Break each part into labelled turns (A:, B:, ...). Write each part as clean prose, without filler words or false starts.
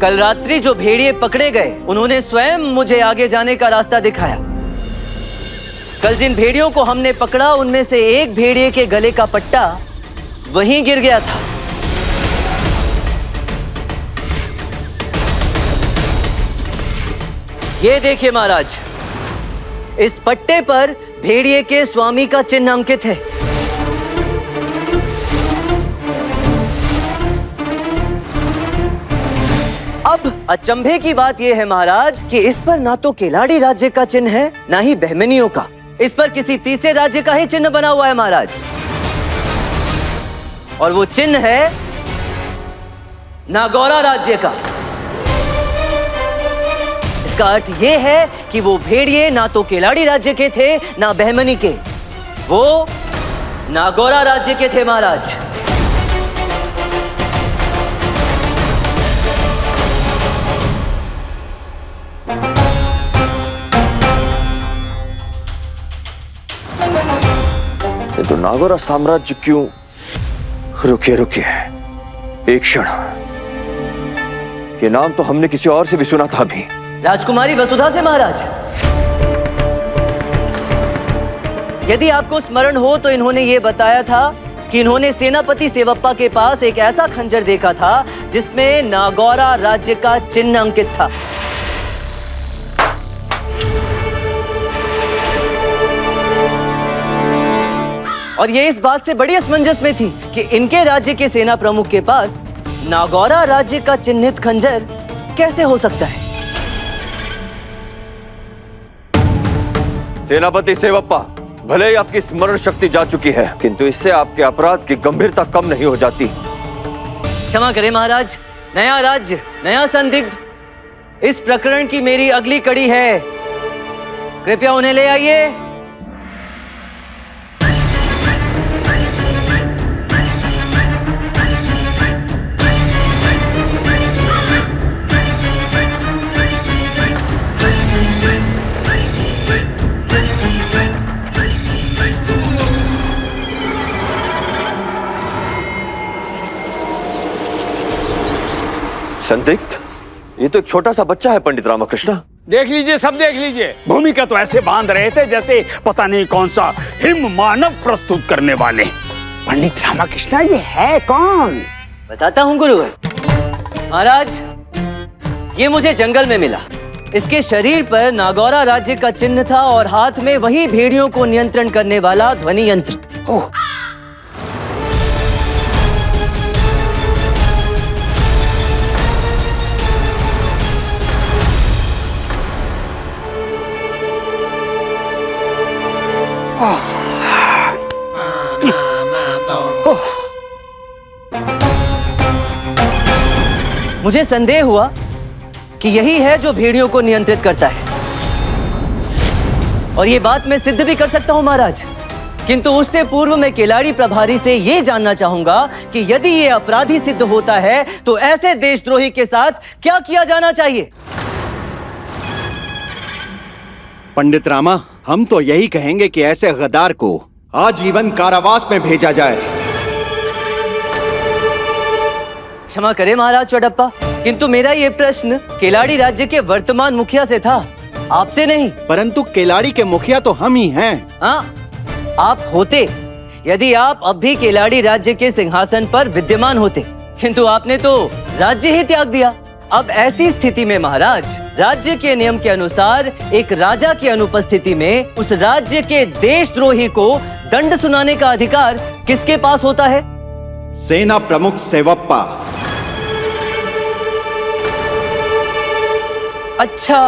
A: कल रात्रि जो भेड़िए पकड़े गए उन्होंने स्वयं मुझे आगे जाने का रास्ता दिखाया। कल जिन भेड़ियों को हमने पकड़ा उनमें से एक भेड़िए के गले का पट्टा वहीं गिर गया था। ये देखिए महाराज, इस पट्टे पर भेड़िए के स्वामी का चिन्ह अंकित है। अब अचंभे की बात यह है महाराज कि इस पर ना तो केलाड़ी राज्य का चिन्ह है ना ही बहमनियों का। इस पर किसी तीसरे राज्य का ही चिन्ह बना हुआ है महाराज, और वो चिन्ह है नागौरा राज्य का। इसका अर्थ यह है कि वो भेड़िए ना तो केलाड़ी राज्य के थे ना बहमनी के, वो नागौरा राज्य के थे महाराज।
B: ये तो नागौरा साम्राज्य क्यों? रुकिए रुकिए एक क्षण, ये नाम तो हमने किसी और से भी सुना था अभी।
A: राजकुमारी वसुधा से महाराज। यदि आपको स्मरण हो तो इन्होंने ये बताया था कि इन्होंने सेनापति सेवप्पा के पास एक ऐसा खंजर देखा था जिसमें नागौरा राज्य का चिन्ह अंकित था। और ये इस बात से बड़ी असमंजस में थी कि इनके राज्य के सेना प्रमुख के पास नागौरा राज्य का चिन्हित खंजर कैसे हो सकता है।
B: सेनापति सेवप्पा, भले ही आपकी स्मरण शक्ति जा चुकी है, किंतु इससे आपके अपराध की गंभीरता कम नहीं हो जाती।
A: क्षमा करें महाराज, नया राज्य नया संदिग्ध, इस प्रकरण की मेरी अगली कड़ी है। कृपया उन्हें ले आइए।
B: संदिग्ध? ये तो एक छोटा सा बच्चा है पंडित रामकृष्ण।
C: देख लीजिए, सब देख लीजिए। भूमिका तो ऐसे बांध रहे थे जैसे पता नहीं कौन सा हिम मानव प्रस्तुत करने वाले। पंडित रामकृष्ण ये है कौन?
A: बताता हूँ गुरुवर। महाराज, ये मुझे जंगल में मिला। इसके शरीर पर नागौरा राज्य का चिन्ह था और हाथ में वही भेड़ियों को नियंत्रण करने वाला ध्वनि यंत्र।
C: ओह,
A: मुझे संदेह हुआ कि यही है जो भेड़ियों को नियंत्रित करता है, और ये बात मैं सिद्ध भी कर सकता हूं महाराज। किंतु उससे पूर्व मैं केलाड़ी प्रभारी से ये जानना चाहूंगा कि यदि ये अपराधी सिद्ध होता है तो ऐसे देशद्रोही के साथ क्या किया जाना चाहिए।
D: पंडित रामा, हम तो यही कहेंगे कि ऐसे गद्दार को आजीवन कारावास में भेजा जाए।
A: क्षमा करें महाराज चौडप्पा, किंतु मेरा ये प्रश्न केलाड़ी राज्य के वर्तमान मुखिया से था, आपसे नहीं।
D: परंतु केलाड़ी के मुखिया तो हम ही हैं।
A: हाँ, आप होते यदि आप अब भी केलाड़ी राज्य के सिंहासन पर विद्यमान होते, किंतु आपने तो राज्य ही त्याग दिया। अब ऐसी स्थिति में महाराज, राज्य के नियम के अनुसार एक राजा की अनुपस्थिति में उस राज्य के देशद्रोही को दंड सुनाने का अधिकार किसके पास होता है?
D: सेना प्रमुख सेवप्पा।
A: अच्छा,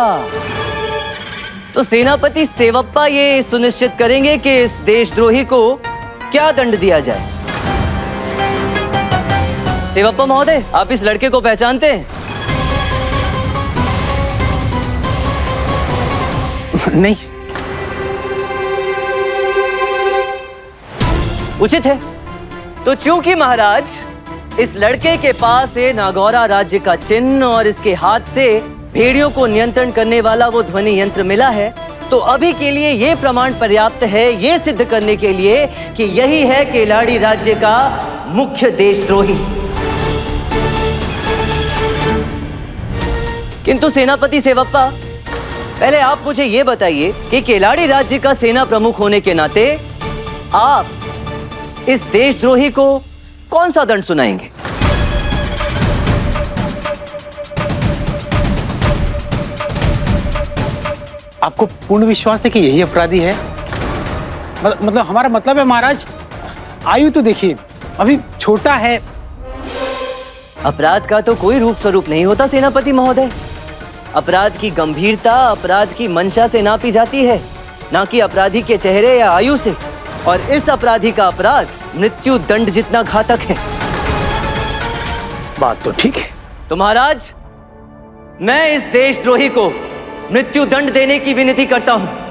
A: तो सेनापति सेवप्पा ये सुनिश्चित करेंगे कि इस देशद्रोही को क्या दंड दिया जाए। सेवप्पा महोदय, आप इस लड़के को पहचानते हैं?
C: नहीं।
A: उचित है। तो चूंकि महाराज इस लड़के के पास है नागौरा राज्य का चिन्ह और इसके हाथ से भेड़ियों को नियंत्रण करने वाला वो ध्वनि यंत्र मिला है, तो अभी के लिए ये प्रमाण पर्याप्त है ये सिद्ध करने के लिए कि यही है केलाड़ी राज्य का मुख्य देशद्रोही। किंतु सेनापति सेवप्पा, पहले आप मुझे यह बताइए कि केलाड़ी राज्य का सेना प्रमुख होने के नाते आप इस देशद्रोही को कौन सा दंड सुनाएंगे?
E: आपको पूर्ण विश्वास है कि यही अपराधी है? मतलब हमारा मतलब है महाराज, आयु तो देखिए, अभी छोटा है।
A: अपराध का तो कोई रूप स्वरूप नहीं होता सेनापति महोदय। अपराध की गंभीरता अपराध की मंशा से नापी जाती है, ना कि अपराधी के चेहरे या आयु से। और इस अपराधी का अपराध मृत्यु दंड जितना घातक है।
E: बात तो ठीक है।
A: तो महाराज, मैं इस देशद्रोही को मृत्यु दंड देने की विनती करता हूं।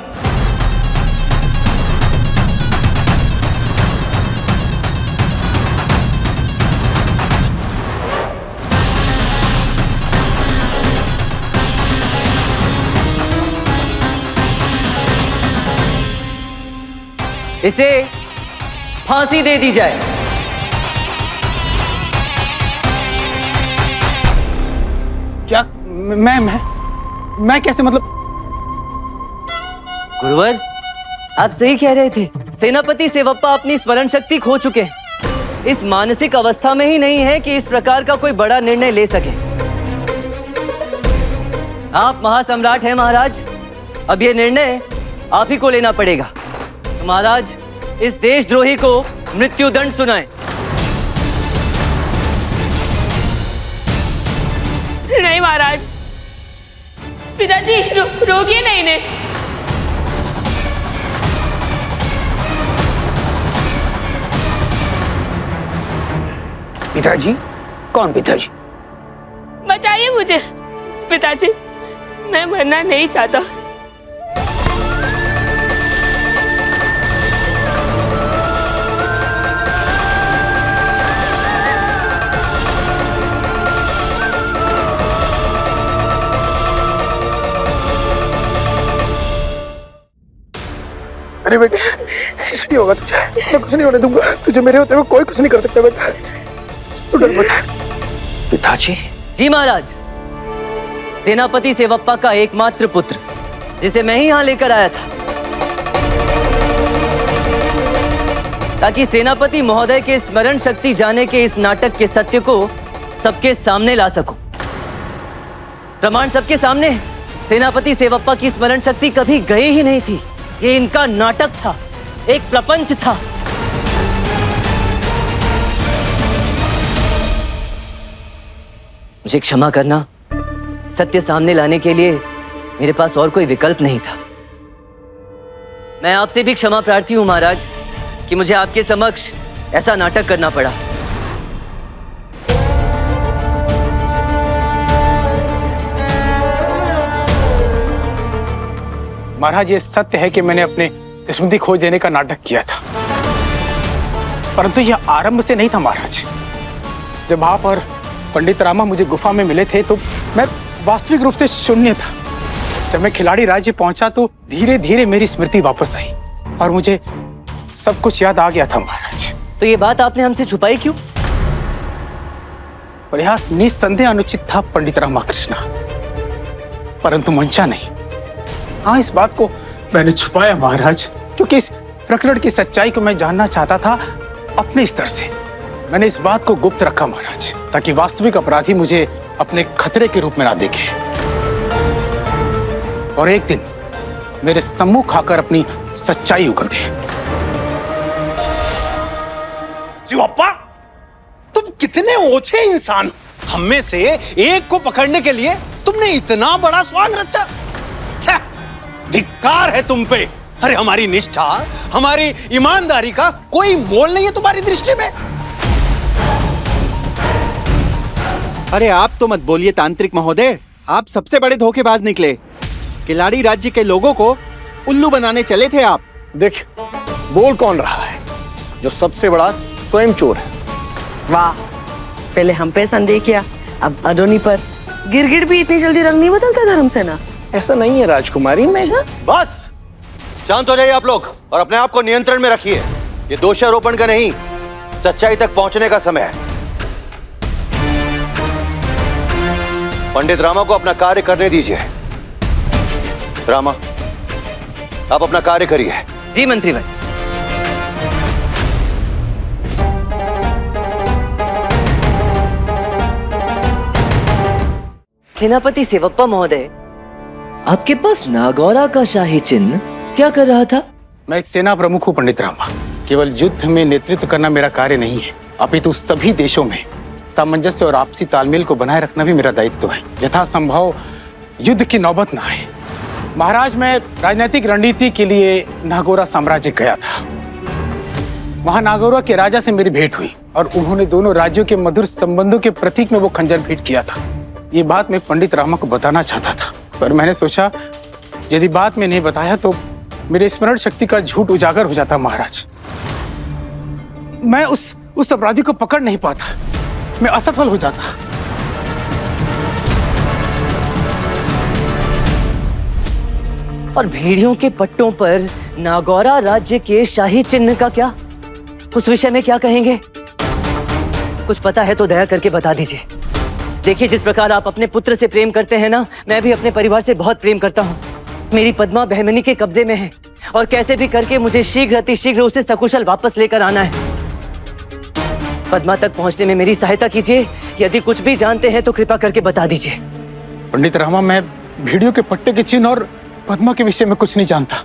A: इसे फांसी दे दी जाए।
E: क्या? मैं कैसे? मतलब
A: गुरुवर, आप सही कह रहे थे। सेनापति सेवप्पा अपनी स्मरण शक्ति खो चुके हैं। इस मानसिक अवस्था में ही नहीं है कि इस प्रकार का कोई बड़ा निर्णय ले सके। आप महासम्राट हैं महाराज, अब यह निर्णय आप ही को लेना पड़ेगा। तो महाराज, इस देशद्रोही को मृत्यु दंड सुनाएं।
F: नहीं महाराज, पिताजी रोकिए नहीं इन्हें।
C: पिताजी? कौन पिताजी?
F: बचाइए मुझे पिताजी, मैं मरना नहीं चाहता।
E: अरे बेटे, ऐसे नहीं होगा तुझे, मैं कुछ नहीं होने दूंगा तुझे। मेरे होते हुए कोई कुछ नहीं कर सकता बेटा, तू डर मत।
C: पिताजी?
A: जी महाराज, सेनापति सेवप्पा का एकमात्र पुत्र, जिसे मैं ही यहां लेकर आया था, ताकि सेनापति महोदय के स्मरण शक्ति जाने के इस नाटक के सत्य को सबके सामने ला सकूं। प्रमाण सबके सामने है। सेनापति सेवप्पा की स्मरण शक्ति कभी गई ही नहीं थी। ये इनका नाटक था, एक प्रपंच था। मुझे क्षमा करना, सत्य सामने लाने के लिए मेरे पास और कोई विकल्प नहीं था। मैं आपसे भी क्षमा प्रार्थी हूं महाराज कि मुझे आपके समक्ष ऐसा नाटक करना पड़ा।
E: महाराज, ये सत्य है कि मैंने अपने स्मृति खोज देने का नाटक किया था, परंतु यह आरंभ से नहीं था महाराज। जब आप और पंडित रामा मुझे गुफा में मिले थे तो मैं वास्तविक रूप से शून्य था। जब मैं खिलाड़ी राज्य पहुंचा तो धीरे धीरे मेरी स्मृति वापस आई और मुझे सब कुछ याद आ गया था महाराज।
A: तो ये बात आपने हमसे छुपाई क्यों?
E: प्रयास निस्संदेह अनुचित था पंडित रामाकृष्ण, परंतु मंशा नहीं। हाँ, इस बात को मैंने छुपाया महाराज, क्योंकि इस प्रकरण की सच्चाई को मैं जानना चाहता था अपने स्तर से। मैंने इस बात को गुप्त रखा महाराज, ताकि वास्तविक अपराधी मुझे अपने खतरे के रूप में ना देखे और एक दिन मेरे सम्मुख आकर अपनी सच्चाई उगल दे।
G: शिवप्पा, तुम कितने ओछे इंसान। हम में से एक को पकड़ने के लिए तुमने इतना बड़ा स्वांग रचा। छे, धिक्कार है तुम पे। अरे हमारी निष्ठा, हमारी ईमानदारी का कोई मोल नहीं है तुम्हारी दृष्टि में।
D: अरे आप तो मत बोलिए तांत्रिक महोदय, आप सबसे बड़े धोखेबाज निकले। खिलाड़ी राज्य के लोगों को उल्लू बनाने चले थे आप।
C: देख, बोल कौन रहा है? जो सबसे बड़ा स्वयं चोर है।
H: वाह, पहले हम पे संदेह किया, अब अडोनी पर। गिरगिट भी इतनी जल्दी रंग नहीं बदलता धर्मसेना।
C: ऐसा नहीं है राजकुमारी, मैं
B: बस शांत हो जाइए आप लोग और अपने आप को नियंत्रण में रखिए। ये दोषारोपण का नहीं, सच्चाई तक पहुंचने का समय है। पंडित रामा को अपना कार्य करने दीजिए। रामा, आप अपना कार्य करिए।
A: जी मंत्री भाई। सेनापति सेवप्पा महोदय, आपके पास नागौरा का शाही चिन्ह क्या कर रहा था?
E: मैं एक सेना प्रमुख हूँ पंडित रामा। केवल युद्ध में नेतृत्व करना मेरा कार्य नहीं है, अपितु सभी देशों में सामंजस्य और आपसी तालमेल को बनाए रखना भी मेरा दायित्व है। यथासंभव युद्ध की नौबत ना आए। महाराज, मैं राजनीतिक रणनीति के लिए नागौरा साम्राज्य गया था। वहां नागौरा के राजा से मेरी भेंट हुई और उन्होंने दोनों राज्यों के मधुर संबंधों के प्रतीक में वो खंजर भेंट किया था। ये बात मैं पंडित रामा को बताना चाहता था, पर मैंने सोचा यदि बात में नहीं बताया तो मेरे स्मरण शक्ति का झूठ उजागर हो जाता। महाराज, मैं उस अपराधी को पकड़ नहीं पाता, मैं असफल हो जाता।
A: और भेड़ियों के पट्टों पर नागौरा राज्य के शाही चिन्ह का क्या? उस विषय में क्या कहेंगे? कुछ पता है तो दया करके बता दीजिए। देखिए, जिस प्रकार आप अपने पुत्र से प्रेम करते हैं ना, मैं भी अपने परिवार से बहुत प्रेम करता हूँ। मेरी पद्मा बहमनी के कब्जे में है और कैसे भी करके मुझे शीघ्र अतिशीघ्र उसे सकुशल वापस लेकर आना है। पद्मा तक पहुंचने में मेरी सहायता कीजिए। यदि कुछ भी जानते हैं तो कृपा करके बता दीजिए।
E: पंडित रामा, मैं भेड़ियों के पट्टे के चिन्ह और पद्मा के विषय में कुछ नहीं जानता।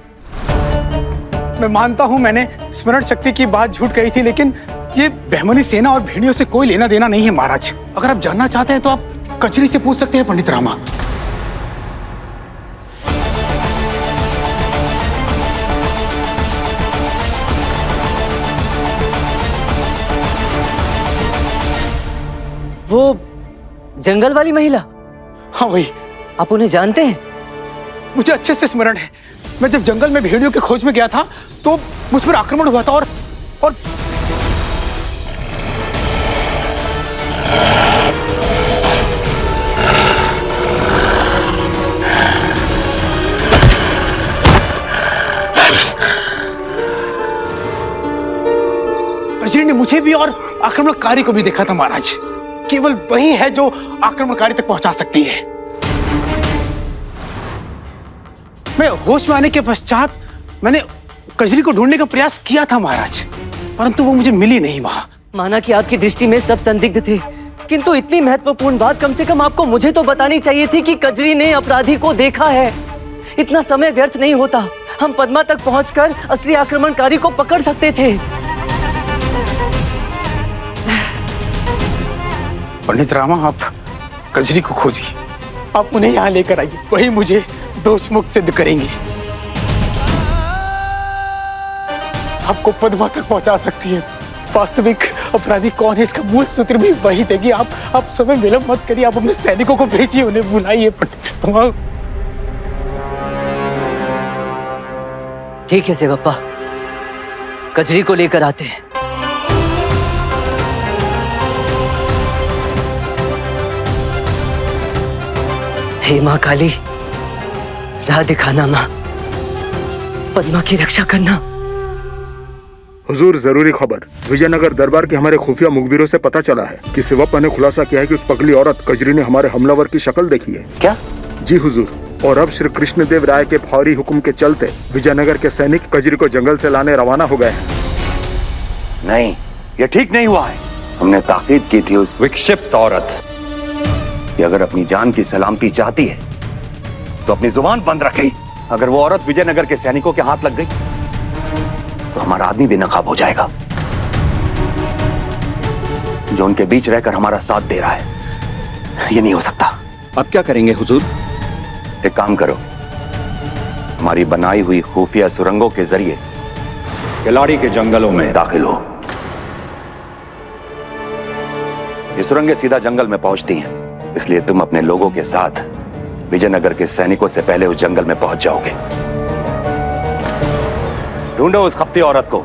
E: मैं मानता हूं मैंने स्मरण शक्ति की बात झूठ कही थी, लेकिन ये बहमनी सेना और भेड़ियों से कोई लेना देना नहीं है। महाराज, अगर आप जानना चाहते हैं तो आप कचरी से पूछ सकते हैं पंडित रामा।
A: वो जंगल वाली महिला?
E: हाँ, वही।
A: आप उन्हें जानते हैं?
E: मुझे अच्छे से स्मरण है, मैं जब जंगल में भेड़ियों की खोज में गया था तो मुझ पर आक्रमण हुआ था और कजरी ने मुझे भी और आक्रमणकारी को भी देखा था। महाराज, केवल वही है जो आक्रमणकारी तक पहुंचा सकती है। मैं होश में आने के पश्चात मैंने कजरी को ढूंढने का प्रयास किया था महाराज, परंतु वो मुझे मिली नहीं वहां।
A: माना कि आपकी दृष्टि में सब संदिग्ध थे, किंतु इतनी महत्वपूर्ण बात कम से कम आपको मुझे तो बतानी चाहिए थी कि कजरी ने अपराधी को देखा है। इतना समय व्यर्थ नहीं होता, हम पद्मा तक पहुंचकर असली आक्रमणकारी को पकड़ सकते थे।
E: पंडित रामा, आप कजरी को खोजिए, आप उन्हें यहाँ लेकर आइए, वही मुझे दोष मुक्त सिद्ध करेंगे। आपको पद्मा तक पहुंचा सकती है। वास्तविक अपराधी कौन है इसका मूल सूत्र भी वही देगी। आप समय विलंब मत करिए, आप अपने सैनिकों को भेजिए, उन्हें बुलाइए। पंडित रामा,
A: ठीक है सेवप्पा, कजरी को लेकर आते हैं। हे माँ काली, राह दिखाना माँ, पद्मा की रक्षा करना।
I: हुजूर, जरूरी खबर। विजयनगर दरबार के हमारे खुफिया मुखबिरों से पता चला है कि सेवप्पा ने खुलासा किया है कि उस पगली औरत कजरी ने हमारे हमलावर की शक्ल देखी है।
A: क्या?
I: जी हुजूर, और अब श्री कृष्णदेव राय के फौरी हुक्म के चलते विजयनगर के सैनिक कजरी को जंगल से लाने रवाना हो गए हैं।
B: नहीं, ये ठीक नहीं हुआ है। हमने ताकीद की थी उस विक्षिप्त औरत कि अगर अपनी जान की सलामती चाहती है तो अपनी जुबान बंद रखे। अगर वो औरत विजयनगर के सैनिकों के हाथ लग गई तो हमारा आदमी भी नकाब हो जाएगा, जो उनके बीच रहकर हमारा साथ दे रहा है। ये नहीं हो सकता।
D: अब क्या करेंगे हुजूर?
B: एक काम करो, हमारी बनाई हुई खुफिया सुरंगों के जरिए खिलाड़ी के जंगलों में दाखिल हो। ये सुरंगें सीधा जंगल में पहुंचती हैं, इसलिए तुम अपने लोगों के साथ विजयनगर के सैनिकों से पहले उस जंगल में पहुंच जाओगे। ढूंढो उस खपती औरत को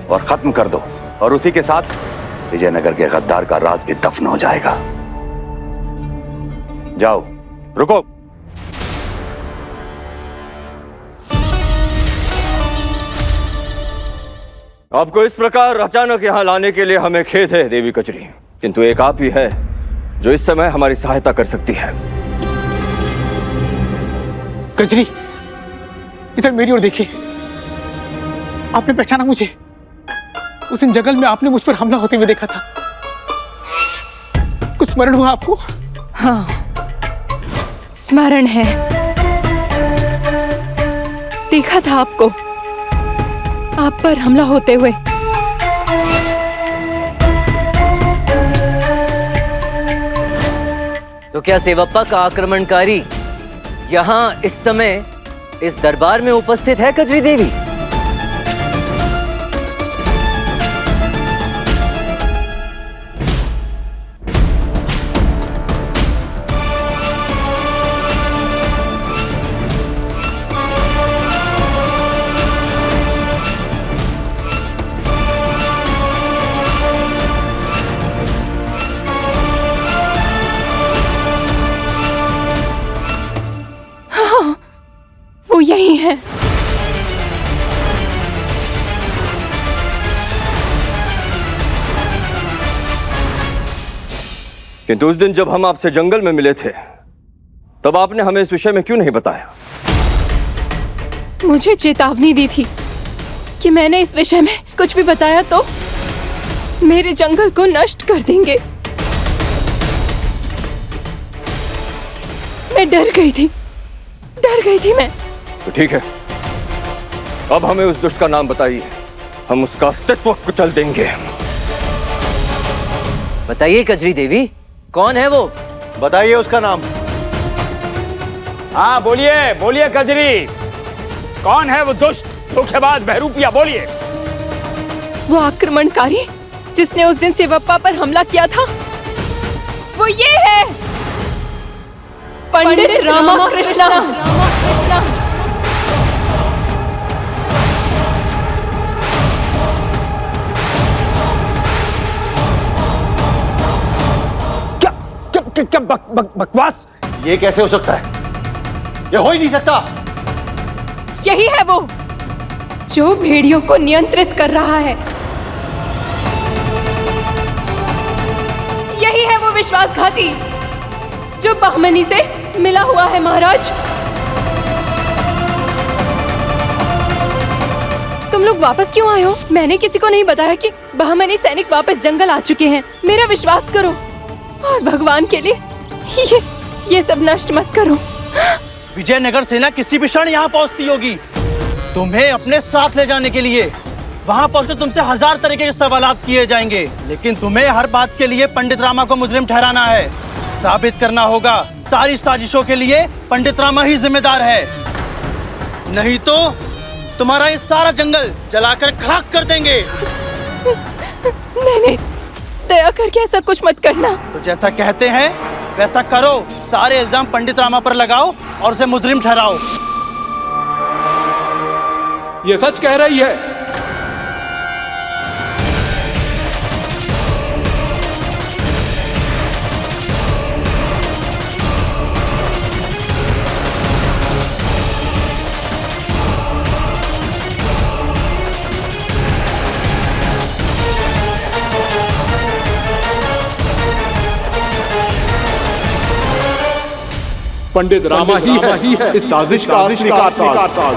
B: और खत्म कर दो, और उसी के साथ विजयनगर के गद्दार का राज भी दफन हो जाएगा। जाओ, रुको। आपको इस प्रकार अचानक यहाँ लाने के लिए हमें खेद है देवी कचरी, किंतु एक आप ही है
J: जो इस समय हमारी सहायता कर सकती है।
E: कजरी, इधर मेरी ओर देखिए। आपने पहचाना मुझे? उस दिन जंगल में आपने मुझ पर हमला होते हुए देखा था। कुछ स्मरण हुआ आपको?
F: हाँ, स्मरण है। देखा था आपको, आप पर हमला होते हुए।
A: तो क्या सेवप्पा का आक्रमणकारी यहाँ इस समय इस दरबार में उपस्थित है कजरी देवी?
F: वो यही है।
J: किंतु उस दिन जब हम आपसे जंगल में मिले थे, तब आपने हमें इस विषय में क्यों नहीं बताया?
F: मुझे चेतावनी दी थी कि मैंने इस विषय में कुछ भी बताया तो मेरे जंगल को नष्ट कर देंगे। मैं डर गई थी मैं।
J: तो ठीक है, अब हमें उस दुष्ट का नाम बताइए, हम उसका अस्तित्व कुचल देंगे।
A: बताइए कजरी देवी, कौन है वो?
D: बताइए उसका नाम।
C: हाँ बोलिए, बोलिए कजरी, कौन है वो दुष्ट धोखेबाज बहरूपिया? बोलिए।
F: वो आक्रमणकारी जिसने उस दिन सेवप्पा पर हमला किया था, वो ये है, पंडित रामाकृष्ण।
C: क्या बकवास?
D: ये कैसे हो सकता है? ये हो ही नहीं सकता।
F: यही है वो जो भेड़ियों को नियंत्रित कर रहा है। यही है वो विश्वासघाती जो बहमनी से मिला हुआ है महाराज। तुम लोग वापस क्यों आए हो? मैंने किसी को नहीं बताया कि बहमनी सैनिक वापस जंगल आ चुके हैं। मेरा विश्वास करो और भगवान के लिए ये सब नष्ट मत करो।
D: विजयनगर सेना किसी भी क्षण यहाँ पहुँचती होगी तुम्हें अपने साथ ले जाने के लिए। वहाँ पहुँचकर तुमसे 1000 तरीके के सवालात किए जाएंगे, लेकिन तुम्हें हर बात के लिए पंडित रामा को मुजरिम ठहराना है। साबित करना होगा सारी साजिशों के लिए पंडित रामा ही जिम्मेदार है, नहीं तो तुम्हारा ये सारा जंगल जलाकर खाक कर देंगे।
F: नहीं, दया करके ऐसा कुछ मत करना।
D: तो जैसा कहते हैं वैसा करो। सारे इल्जाम पंडित रामा पर लगाओ और उसे मुजरिम ठहराओ।
I: ये सच कह रही है। पंडित रामा ही है इस साजिश का असली कारसाज।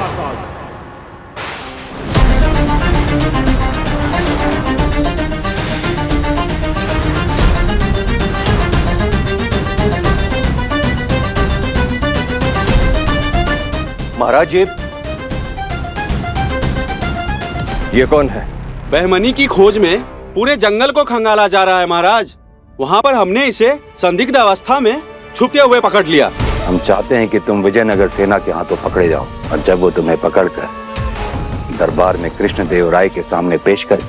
D: महाराज
J: ये कौन है?
K: बहमनी की खोज में पूरे जंगल को खंगाला जा रहा है महाराज। वहाँ पर हमने इसे संदिग्ध अवस्था में छुपते हुए पकड़ लिया।
B: हम चाहते हैं कि तुम विजयनगर सेना के हाथों पकड़े जाओ, और जब वो तुम्हें पकड़कर दरबार में कृष्णदेव राय के सामने पेश करे,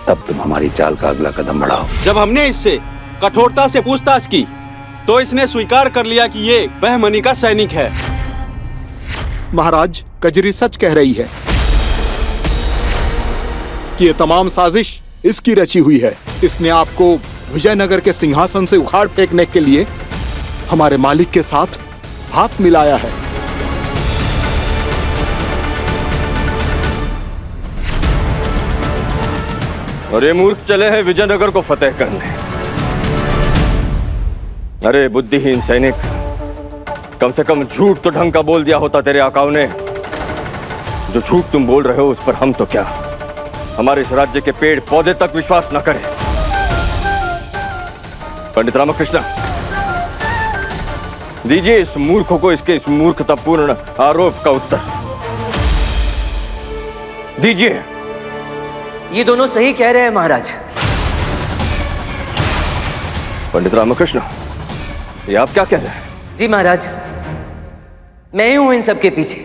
B: तब तुम हमारी चाल का अगला कदम बढ़ाओ।
K: जब हमने इससे कठोरता से पूछताछ की, तो इसने स्वीकार कर लिया कि ये बहमनी का सैनिक है।
I: महाराज, कजरी सच कह रही है कि ये तमाम साजिश इसकी रची हुई है। इसने आपको विजयनगर के सिंहासन से उखाड़ फेंकने के लिए हमारे मालिक के साथ हाथ मिलाया है।
J: और ये मूर्ख चले हैं विजयनगर को फतेह करने। अरे बुद्धिहीन सैनिक, कम से कम झूठ तो ढंग का बोल दिया होता तेरे आकाओं ने। जो झूठ तुम बोल रहे हो उस पर हम तो क्या, हमारे इस राज्य के पेड़ पौधे तक विश्वास न करें। पंडित रामकृष्ण, दीजिए इस मूर्ख को इसके इस मूर्खतापूर्ण आरोप का उत्तर दीजिए।
A: ये दोनों सही कह रहे हैं महाराज।
J: पंडित रामकृष्ण, ये आप क्या कह रहे हैं?
A: जी महाराज, मैं ही हूं इन सबके पीछे।